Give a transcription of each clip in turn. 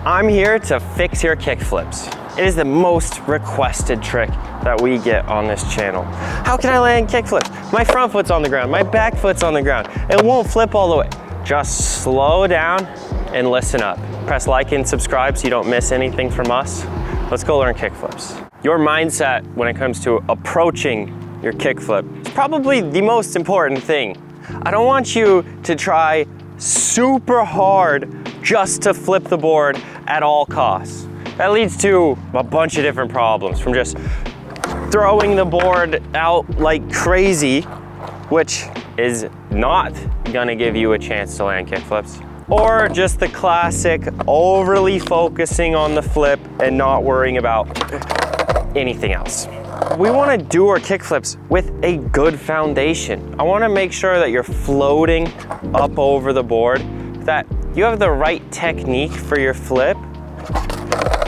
I'm here to fix your kick flips. It is the most requested trick that we get on this channel. How can I land kick flips? My front foot's on the ground, my back foot's on the ground. It won't flip all the way. Just slow down and listen up. Press like and subscribe so you don't miss anything from us. Let's go learn kick flips. Your mindset when it comes to approaching your kick flip is probably the most important thing. I don't want you to try super hard just to flip the board at all costs. That leads to a bunch of different problems, from just throwing the board out like crazy, which is not gonna give you a chance to land kick flips, or just the classic overly focusing on the flip and not worrying about anything else. We wanna do our kick flips with a good foundation. I wanna make sure that you're floating up over the board, that you have the right technique for your flip,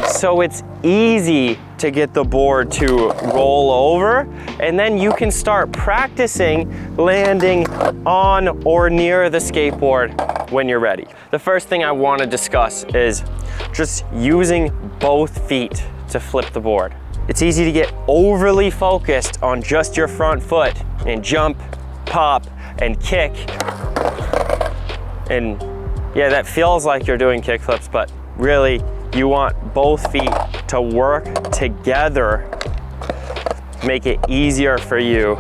so it's easy to get the board to roll over, and then you can start practicing landing on or near the skateboard when you're ready. The first thing I want to discuss is just using both feet to flip the board. It's easy to get overly focused on just your front foot and jump, pop, and kick. And yeah, that feels like you're doing kick flips, but really, you want both feet to work together, make it easier for you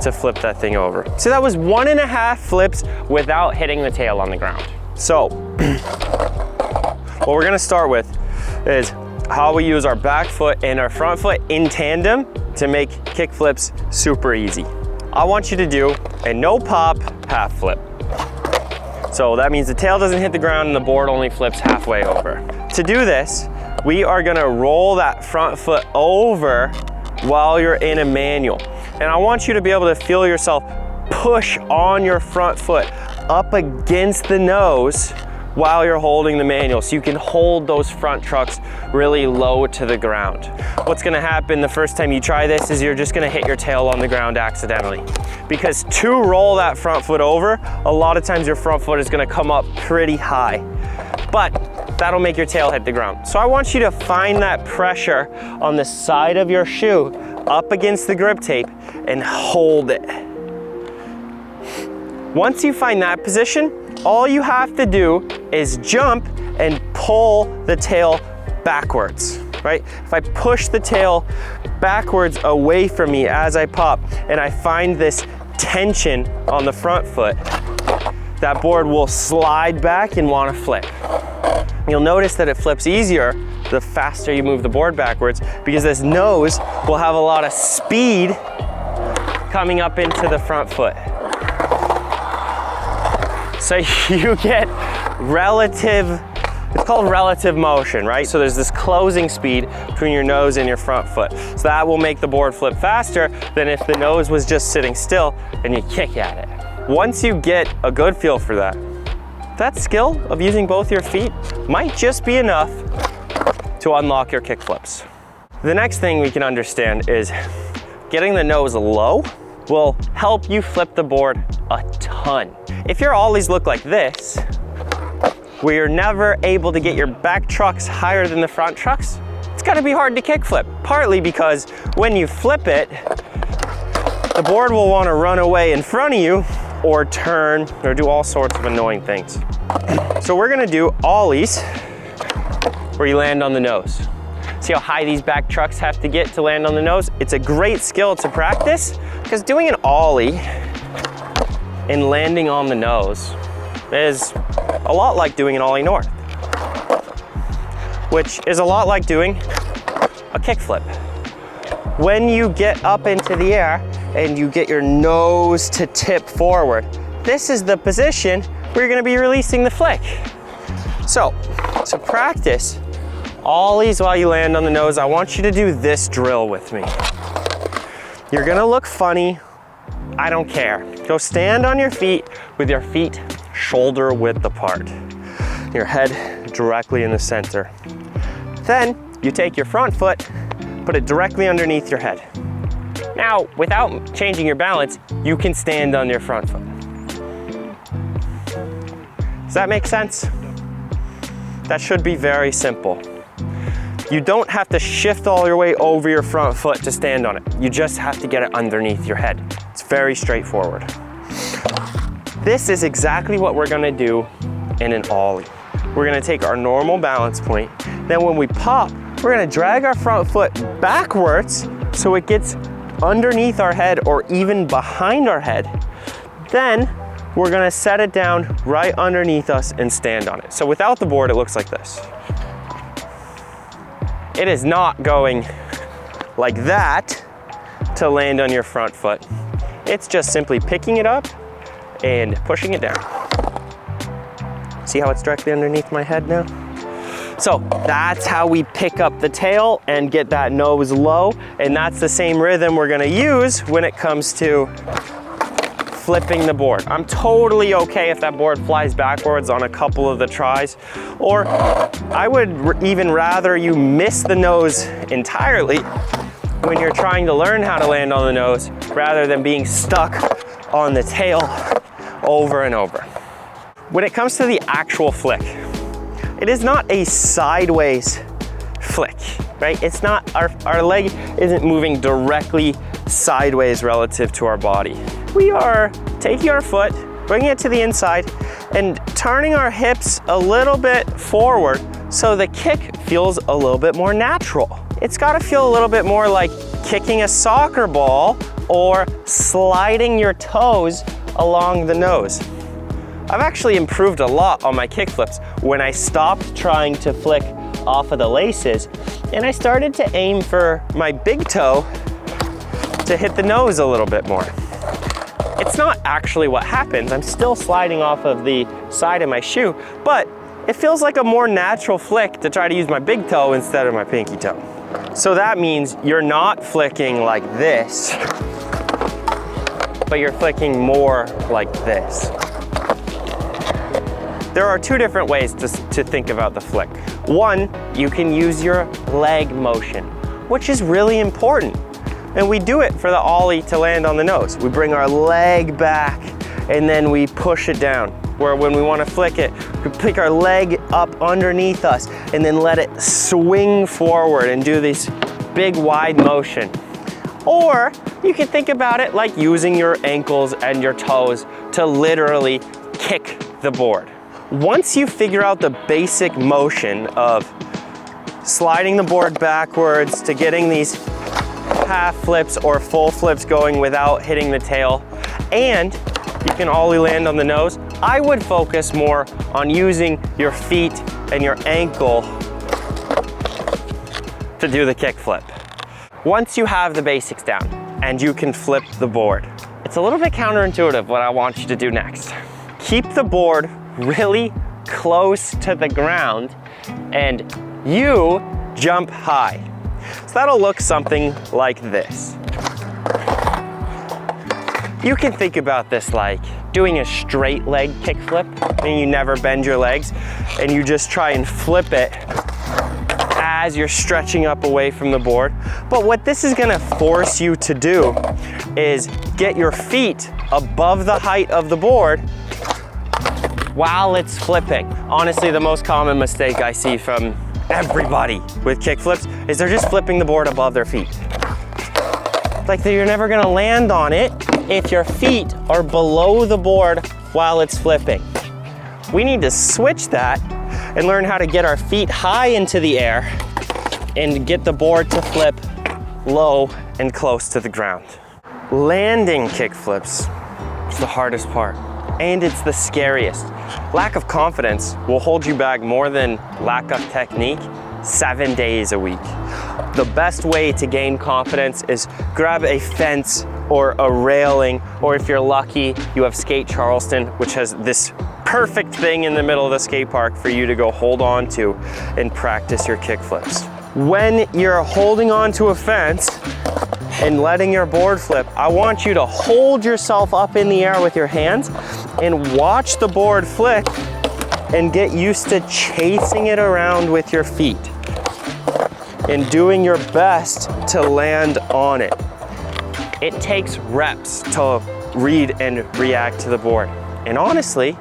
to flip that thing over. So that was 1.5 flips without hitting the tail on the ground. So what we're gonna start with is how we use our back foot and our front foot in tandem to make kick flips super easy. I want you to do a no pop half flip. So that means the tail doesn't hit the ground and the board only flips halfway over. To do this, we are gonna roll that front foot over while you're in a manual. And I want you to be able to feel yourself push on your front foot up against the nose while you're holding the manual, so you can hold those front trucks really low to the ground. What's gonna happen the first time you try this is you're just gonna hit your tail on the ground accidentally. Because to roll that front foot over, a lot of times your front foot is gonna come up pretty high, but that'll make your tail hit the ground. So I want you to find that pressure on the side of your shoe up against the grip tape and hold it. Once you find that position, all you have to do is jump and pull the tail backwards, right? If I push the tail backwards away from me as I pop and I find this tension on the front foot, that board will slide back and want to flip. You'll notice that it flips easier the faster you move the board backwards, because this nose will have a lot of speed coming up into the front foot. So you get relative, it's called relative motion, right? So there's this closing speed between your nose and your front foot. So that will make the board flip faster than if the nose was just sitting still and you kick at it. Once you get a good feel for that, that skill of using both your feet might just be enough to unlock your kick flips. The next thing we can understand is getting the nose low will help you flip the board a ton. If your ollies look like this, where you're never able to get your back trucks higher than the front trucks, it's gonna be hard to kick flip, partly because when you flip it, the board will wanna run away in front of you or turn or do all sorts of annoying things. So we're gonna do ollies where you land on the nose. See how high these back trucks have to get to land on the nose? It's a great skill to practice, because doing an ollie and landing on the nose is a lot like doing an ollie north, which is a lot like doing a kick flip. When you get up into the air and you get your nose to tip forward, this is the position where you're gonna be releasing the flick. So, to practice ollies while you land on the nose, I want you to do this drill with me. You're gonna look funny, I don't care. Go stand on your feet with your feet shoulder width apart. Your head directly in the center. Then you take your front foot, put it directly underneath your head. Now, without changing your balance, you can stand on your front foot. Does that make sense? That should be very simple. You don't have to shift all your weight over your front foot to stand on it. You just have to get it underneath your head. It's very straightforward. This is exactly what we're gonna do in an ollie. We're gonna take our normal balance point. Then when we pop, we're gonna drag our front foot backwards so it gets underneath our head or even behind our head. Then we're gonna set it down right underneath us and stand on it. So without the board, it looks like this. It is not going like that to land on your front foot. It's just simply picking it up and pushing it down. See how it's directly underneath my head now? So that's how we pick up the tail and get that nose low. And that's the same rhythm we're gonna use when it comes to flipping the board. I'm totally okay if that board flies backwards on a couple of the tries, or I would even rather you miss the nose entirely when you're trying to learn how to land on the nose rather than being stuck on the tail over and over. When it comes to the actual flick, it is not a sideways flick, right? It's not, our leg isn't moving directly sideways relative to our body. We are taking our foot, bringing it to the inside, and turning our hips a little bit forward so the kick feels a little bit more natural. It's gotta feel a little bit more like kicking a soccer ball or sliding your toes along the nose. I've actually improved a lot on my kick flips when I stopped trying to flick off of the laces and I started to aim for my big toe to hit the nose a little bit more. It's not actually what happens. I'm still sliding off of the side of my shoe, but it feels like a more natural flick to try to use my big toe instead of my pinky toe. So that means you're not flicking like this, but you're flicking more like this. There are two different ways to think about the flick. One, you can use your leg motion, which is really important. And we do it for the ollie to land on the nose. We bring our leg back and then we push it down. Where when we want to flick it, we pick our leg up underneath us and then let it swing forward and do this big wide motion. Or you can think about it like using your ankles and your toes to literally kick the board. Once you figure out the basic motion of sliding the board backwards to getting these half flips or full flips going without hitting the tail, and you can ollie land on the nose, I would focus more on using your feet and your ankle to do the kick flip. Once you have the basics down and you can flip the board, it's a little bit counterintuitive what I want you to do next. Keep the board really close to the ground and you jump high. So that'll look something like this. You can think about this like doing a straight leg kick flip, and you never bend your legs, and you just try and flip it as you're stretching up away from the board. But what this is gonna force you to do is get your feet above the height of the board while it's flipping. Honestly, the most common mistake I see from everybody with kick flips is they're just flipping the board above their feet. Like you're never gonna land on it if your feet are below the board while it's flipping. We need to switch that and learn how to get our feet high into the air and get the board to flip low and close to the ground. Landing kick flips is the hardest part, and it's the scariest. Lack of confidence will hold you back more than lack of technique 7 days a week. The best way to gain confidence is grab a fence or a railing, or if you're lucky, you have Sk8 Charleston, which has this perfect thing in the middle of the skate park for you to go hold on to and practice your kick flips. When you're holding on to a fence and letting your board flip, I want you to hold yourself up in the air with your hands and watch the board flick and get used to chasing it around with your feet and doing your best to land on it. It takes reps to read and react to the board. And honestly,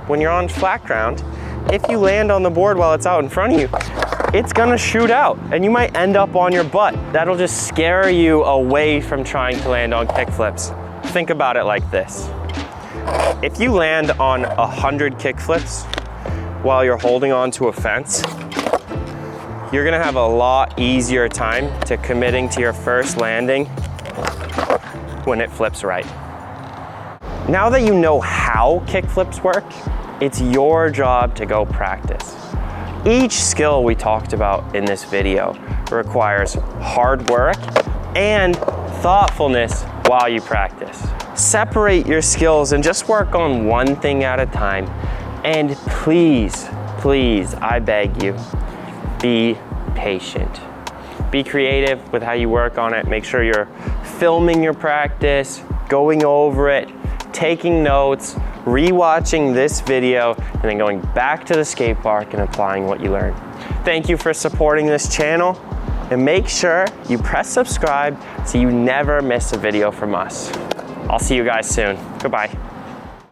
when you're on flat ground, if you land on the board while it's out in front of you, it's gonna shoot out and you might end up on your butt. That'll just scare you away from trying to land on kickflips. Think about it like this. If you land on 100 kickflips while you're holding onto a fence, you're gonna have a lot easier time to committing to your first landing when it flips right. Now that you know how kickflips work, it's your job to go practice. Each skill we talked about in this video requires hard work and thoughtfulness while you practice. Separate your skills and just work on one thing at a time. And please, please, I beg you, be patient. Be creative with how you work on it. Make sure you're filming your practice, going over it, taking notes, rewatching this video, and then going back to the skate park and applying what you learned. Thank you for supporting this channel, and make sure you press subscribe so you never miss a video from us. I'll see you guys soon. Goodbye.